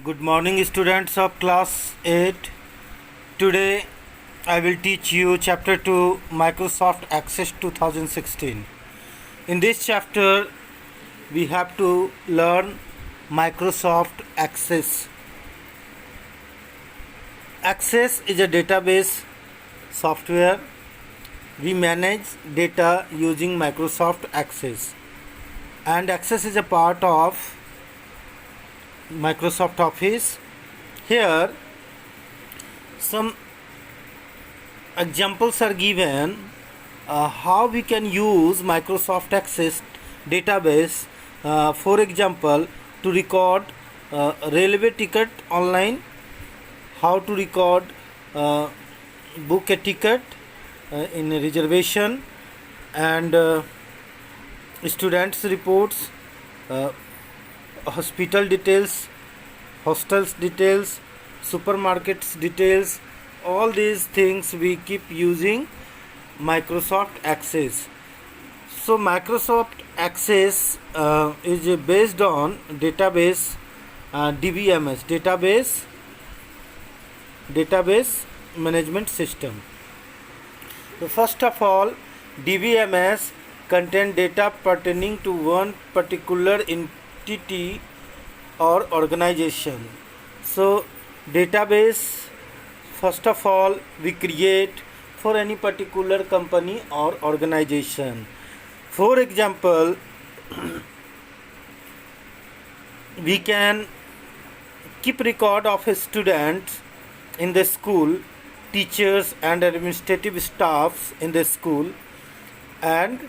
Good morning, students of class 8. Today I will teach you chapter 2 Microsoft Access 2016. In this chapter we have to learn Microsoft Access. Access is a database software. We manage data using Microsoft Access, and Access is a part of Microsoft Office. Here some examples are given how we can use Microsoft Access database, for example, to record railway ticket online, how to record book a ticket in a reservation, and students reports, hospital details, hostels details, supermarkets details. All these things we keep using Microsoft Access. So Microsoft Access is based on database DBMS, database management system. So first of all, DBMS contain data pertaining to one particular entity or organization. So database, first of all, we create for any particular company or organization. For example, we can keep record of students in the school, teachers and administrative staffs in the school, and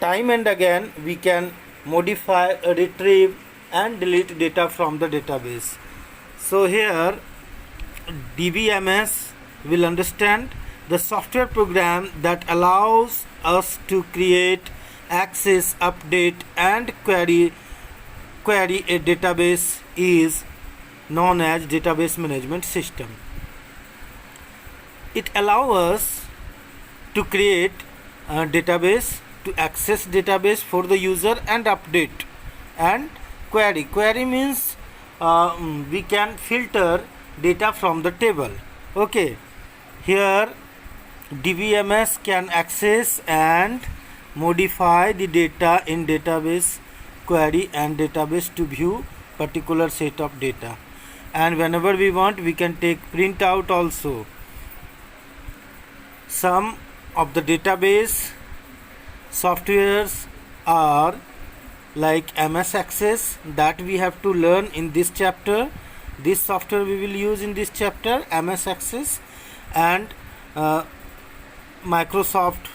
time and again we can modify, retrieve and delete data from the database. So here DBMS will understand the software program that allows us to create, access, update and query a database is known as database management system. It allows us to create a database, to access database for the user and update and query. Query means we can filter data from the table. Okay, here DBMS can access and modify the data in database, query and database to view particular set of data, and whenever we want we can take print out also. Some of the database softwares are like MS Access, that we have to learn in this chapter. This software we will use in this chapter, MS Access, and Microsoft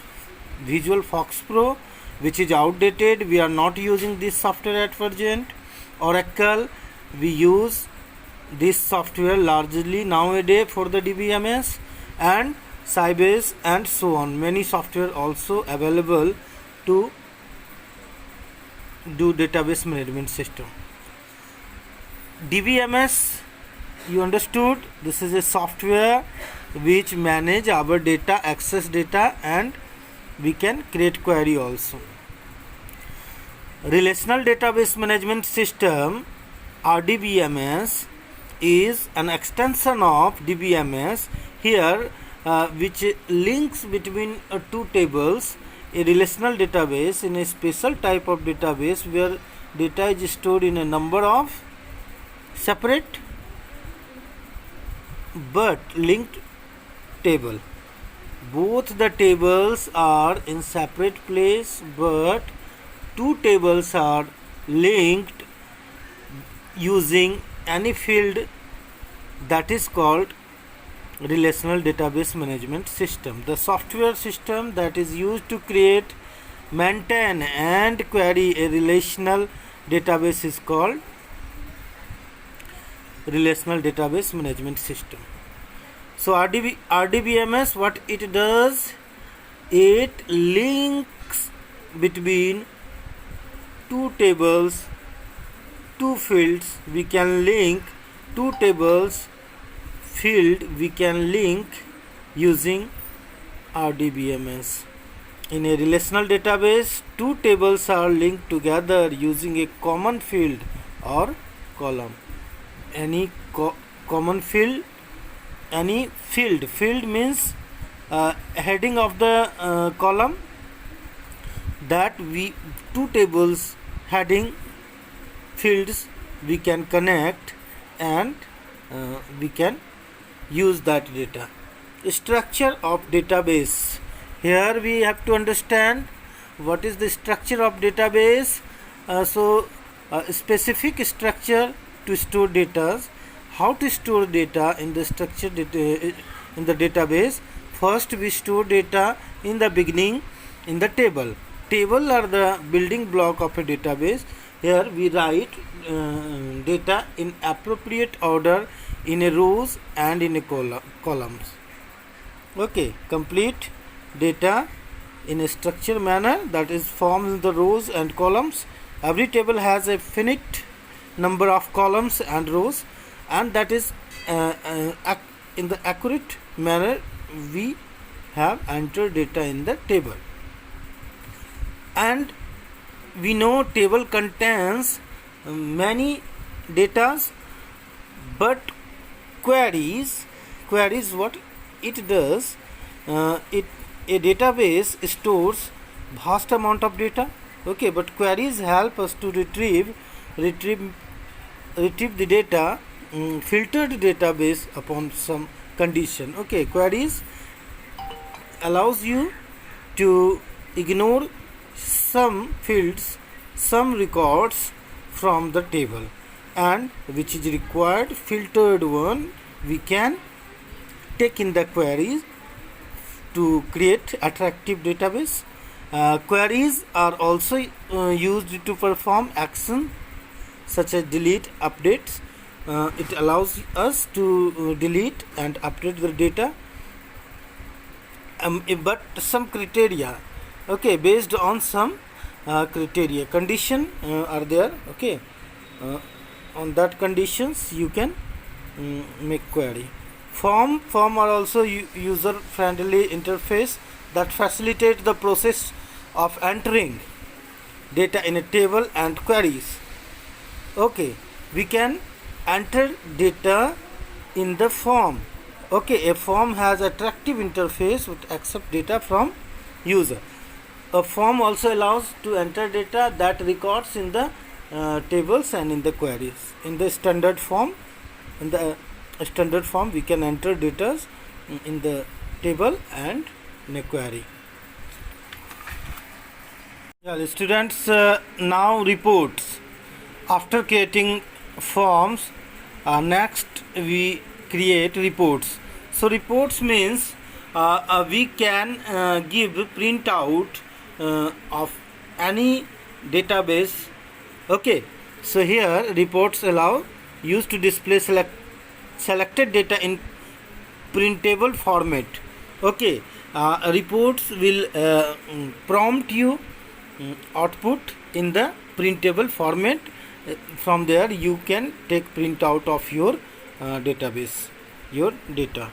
Visual Fox Pro, which is outdated. We are not using this software at present. Oracle, we use this software largely nowadays for the DBMS, and Sybase and so on. Many software also available to do database management system. DBMS, you understood, this is a software which manage our data, access data, and we can create query also. Relational database management system, RDBMS, is an extension of DBMS here, which links between two tables. A relational database in a special type of database where data is stored in a number of separate but linked table. Both the tables are in separate place, but two tables are linked using any field. That is called relational database management system. The software system that is used to create, maintain and query a relational database is called relational database management system. So RDBMS, what it does, it links between two tables, two fields. We can link two tables, field we can link using RDBMS. In a relational database, two tables are linked together using a common field or column. any common field, any field means heading of the column, that we two tables heading fields we can connect, and we can use that data. Structure of database. Here we have to understand what is the structure of database. Specific structure to store data. How to store data in the structure data in the database? First, we store data in the beginning in the table. Table are the building block of a database. Here we write data in appropriate order in a rows and in a columns. Okay, complete data in a structured manner, that is forms in the rows and columns. Every table has a finite number of columns and rows, and that is in the accurate manner we have entered data in the table. And we know table contains many datas, but queries what it does, a database stores vast amount of data. Okay, but queries help us to retrieve the data, filtered database upon some condition. Okay, queries allows you to ignore some fields, some records from the table, and which is required filtered one we can take in the queries to create attractive database. Queries are also used to perform action such as delete, updates. It allows us to delete and update the data, but some criteria, okay, based on some criteria, condition are there. Okay, on that conditions you can make query. Form are also user friendly interface that facilitate the process of entering data in a table and queries. Okay, we can enter data in the form. Okay, a form has attractive interface which accept data from user. A form also allows to enter data that records in the tables and in the queries. In the standard form, we can enter data in the table and in a query. Yeah, students, now reports. After creating forms, next we create reports. So reports means we can give printout of any database. Okay, so here reports allow used to display selected data in printable format. Okay, reports will prompt you output in the printable format. From there you can take printout of your database, your data.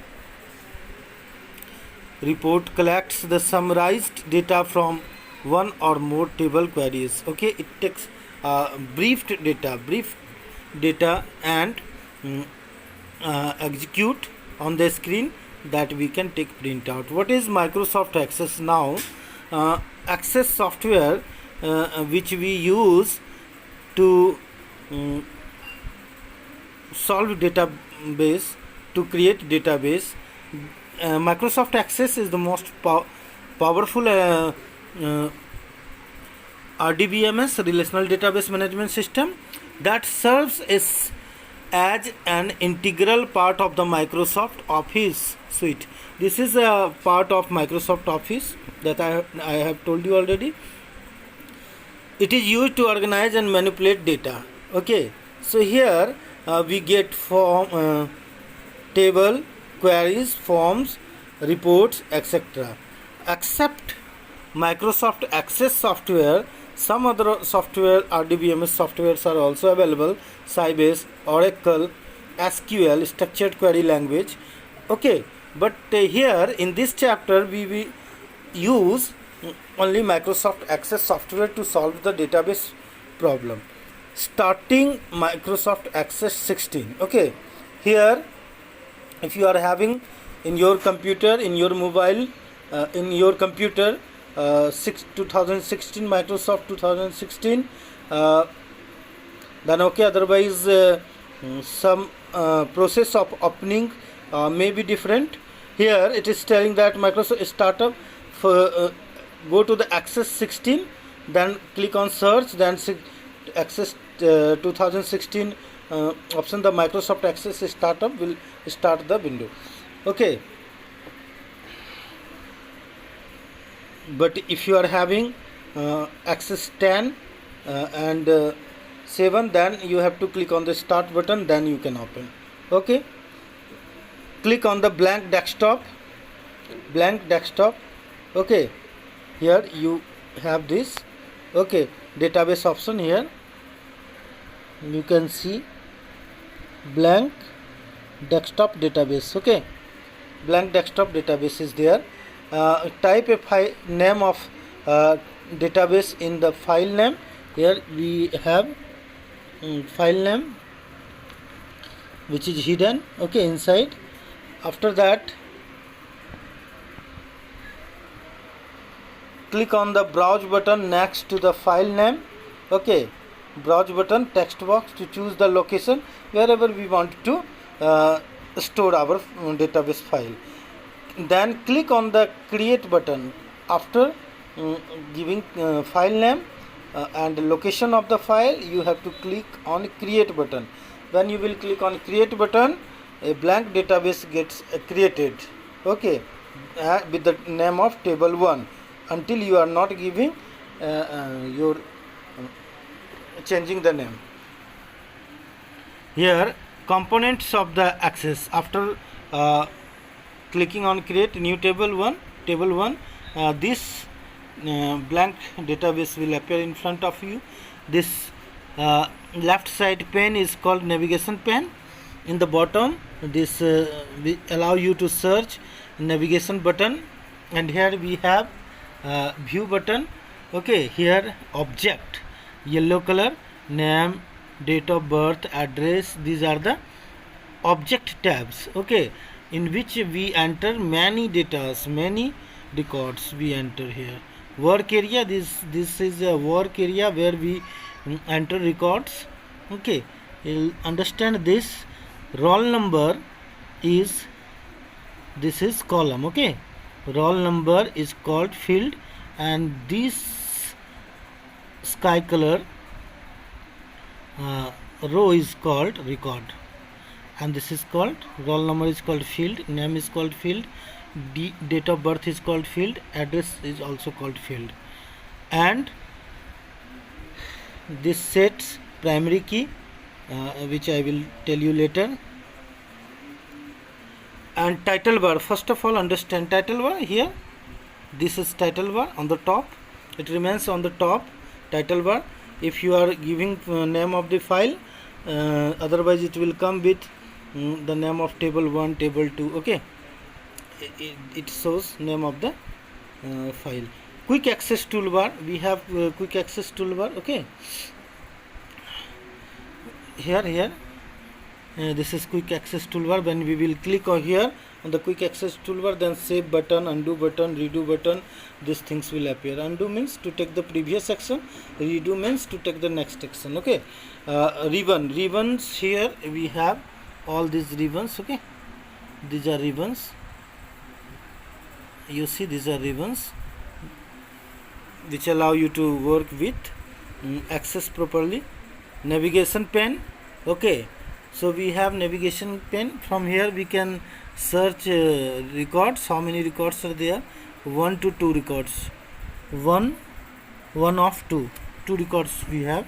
Report collects the summarized data from one or more table queries. Okay, it takes brief data and execute on the screen that we can take printout. What is Microsoft Access now? Access software which we use to solve database, to create database. Microsoft Access is the most powerful RDBMS, relational database management system, that serves as an integral part of the Microsoft Office suite. This is a part of Microsoft Office that I have told you already. It is used to organize and manipulate data. Okay, so here we get form, table, queries, forms, reports, etc. Except Microsoft Access software, some other software, RDBMS softwares are also available. Sybase, Oracle, SQL, structured query language. Okay, but here in this chapter we use only Microsoft Access software to solve the database problem. starting Microsoft Access 16. Okay, here if you are having in your computer, in your mobile, in your computer 2016 Microsoft 2016, then okay, otherwise some process of opening may be different. Here it is telling that Microsoft startup for go to the Access 16, then click on search, then Access 2016 option, the Microsoft Access startup will start the window. Okay, but if you are having Access 10 and 7, then you have to click on the start button, then you can open. Okay, click on the blank desktop. Okay, here you have this. Okay, database option. Here you can see blank desktop database. Okay, blank desktop database is there. Type a file name of database in the file name. Here we have file name which is hidden, okay, inside. After that, click on the browse button next to the file name. Okay, browse button, text box to choose the location wherever we want to store our database file. Then click on the create button. After giving file name and location of the file, you have to click on create button. When you will click on create button, a blank database gets created. Okay, with the name of table 1 until you are not giving your changing the name. Here components of the Access. After clicking on create new table 1, this blank database will appear in front of you. This left side pane is called navigation pane. In the bottom, this will allow you to search, navigation button, and here we have view button. Okay, here object, yellow color, name, date of birth, address, these are the object tabs. Okay, in which we enter many datas, many records we enter here. Work area, this is a work area where we enter records. Okay, you'll understand this. Roll number is, this is column. Okay, roll number is called field, and this sky color row is called record, and this is called roll number is called field, name is called field, date of birth is called field, address is also called field. And this sets primary key which I will tell you later. And title bar, first of all understand title bar. Here this is title bar on the top, it remains on the top, title bar. If you are giving name of the file, otherwise it will come with the name of table 1, table 2. Okay, it shows name of the file. Quick access toolbar, we have quick access toolbar. Okay, here this is quick access toolbar. When we will click on here on the quick access toolbar, then save button, undo button, redo button, these things will appear. Undo means to take the previous action, redo means to take the next action. Okay, ribbons, here we have all these ribbons. Okay, these are ribbons, you see, these are ribbons which allow you to work with access properly. Navigation pane. Okay, so we have navigation pane. From here we can search records. How many records are there? 1 to 2 records. 1 of 2 records we have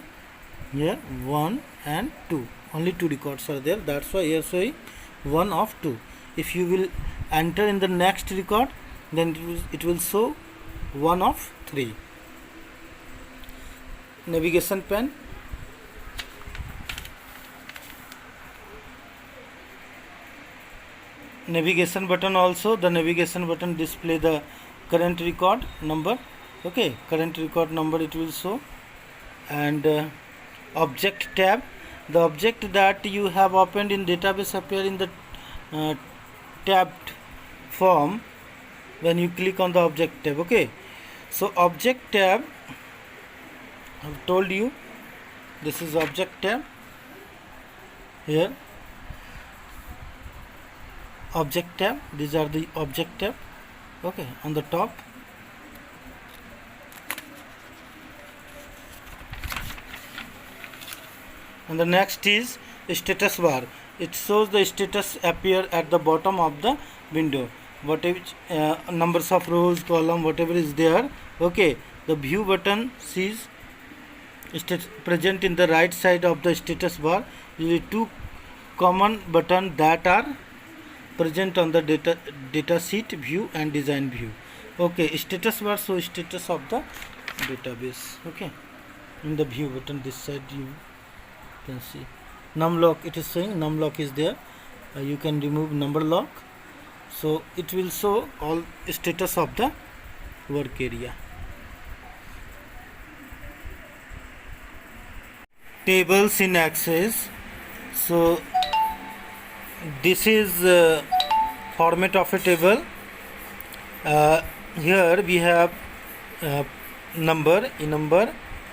here, 1 and 2, only 2 records are there. That's why here showing 1 of 2. If you will enter in the next record, then it will show 1 of 3. Navigation pane. Navigation button also, the navigation button display the current record number. Okay, current record number it will show. And object tab. The object that you have opened in database appear in the tabbed form when you click on the object tab. Okay, so object tab, I've told you this is object tab. Here object tab, these are the object tab. Okay, on the top. And the next is status bar. It shows the status appear at the bottom of the window, whatever numbers of rows, column, whatever is there. Okay, the view button sees present in the right side of the status bar. Usually two common buttons that are present on the data sheet view and design view. Okay, status bar shows status of the database. Okay, in the view button this side you can see num lock. It is saying num lock is there. You can remove number lock, so it will show all status of the work area. Tables in Access. So this is format of a table. Here we have number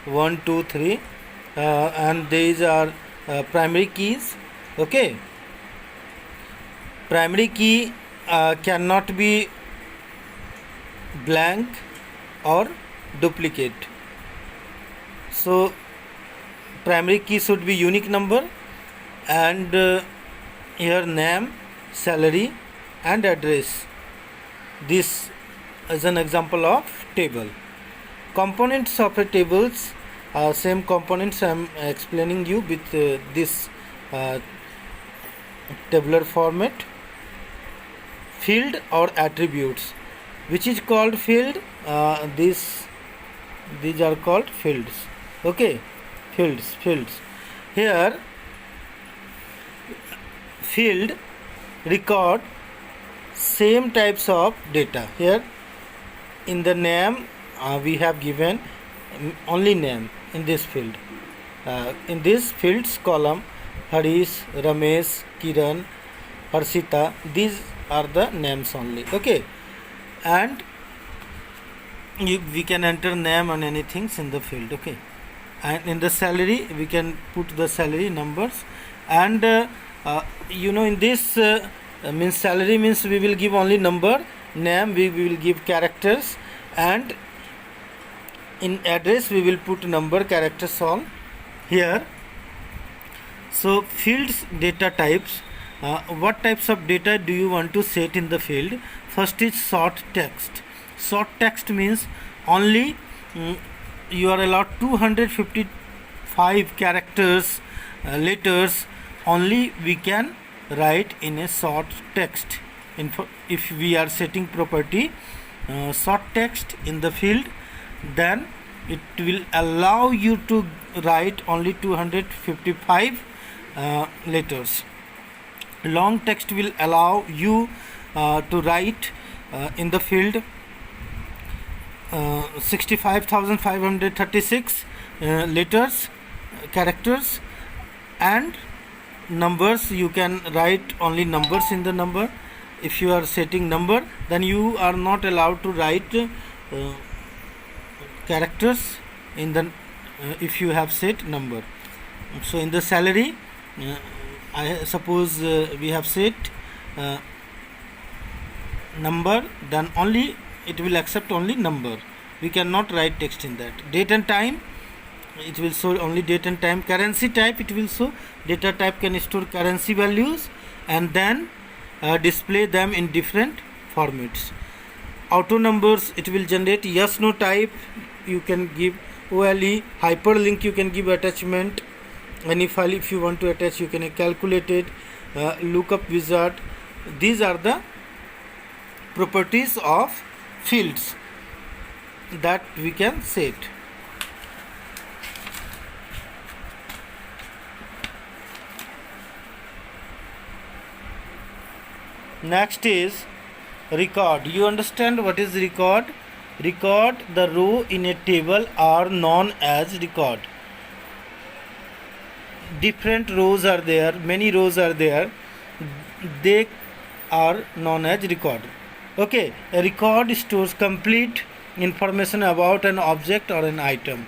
1 2 3 and these are primary keys. Okay, primary key cannot be blank or duplicate, so primary key should be unique number, and here name, salary and address. This is an example of table. Components of a tables, same components I am explaining you with this tabular format. Field or attributes, which is called field. These are called fields. Okay, fields. Here field record same types of data. Here in the name we have given only name in this field. In this fields column, Harish, Ramesh, Kiran, Harshita, these are the names only. Okay, and we can enter name and anything in the field. Okay, and in the salary we can put the salary numbers, and in this means salary means we will give only number, name we will give characters, and in address we will put number, characters all here. So fields data types. What types of data do you want to set in the field? First is short text. Short text means only you are allowed 255 characters, letters only we can write in a short text. If we are setting property short text in the field, then it will allow you to write only 255 letters. Long text will allow you to write in the field 65,536 letters, characters, and numbers you can write only numbers in the number. If you are setting number, then you are not allowed to write characters in the if you have set number. So in the salary, I suppose we have set number, then only it will accept only number. We cannot write text in that. Date and time, it will show only date and time. Currency type, it will show data type can store currency values and then display them in different formats. Auto numbers, it will generate yes no type. You can give OLE, hyperlink, you can give attachment. Any file if you want to attach, you can calculate it. Lookup wizard. These are the properties of fields that we can set. Next is record. You understand what is record? Record, the row in a table are known as record. different rows are there, many rows are there, they are known as record. Okay, a record stores complete information about an object or an item.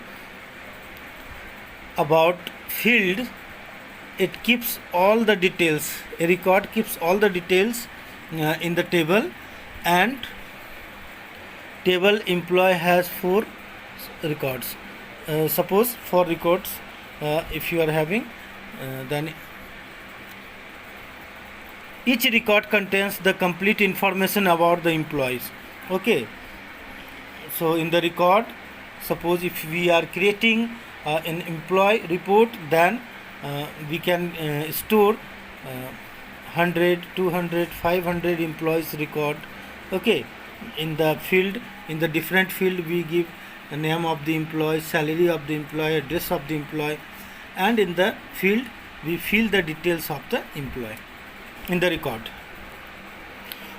About field, it keeps all the details. A record keeps all the details in the table, and table employee has 4 records. Suppose 4 records if you are having, then each record contains the complete information about the employees. Okay, so in the record, suppose if we are creating an employee report, then we can store 100, 200, 500 employees record. Okay, in the field, in the different field, we give the name of the employee, salary of the employee, address of the employee, and in the field we fill the details of the employee in the record.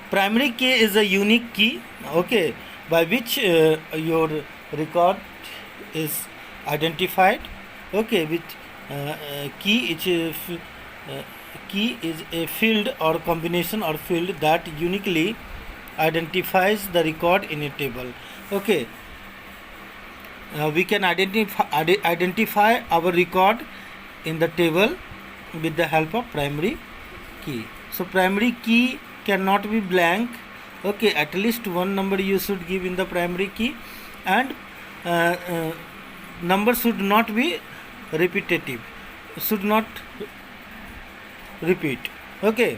Primary key is a unique key, okay, by which your record is identified. Okay, with key is a field or combination or field that uniquely identifies the record in a table. Okay, we can identify our record in the table with the help of primary key. So primary key cannot be blank. Okay, at least one number you should give in the primary key, and number should not be repetitive, should not repeat. Okay,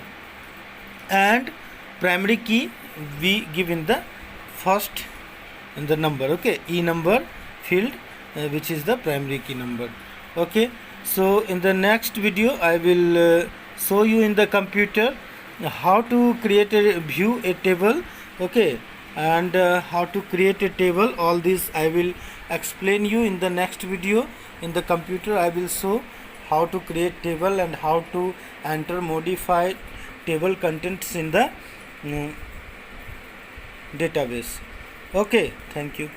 and primary key we give in the first in the number. Okay, E number field, which is the primary key number. Okay, so in the next video I will show you in the computer how to create a view a table. Okay, and how to create a table. All this I will explain you in the next video. In the computer I will show how to create table and how to enter, modify table contents in the database. Okay, thank you.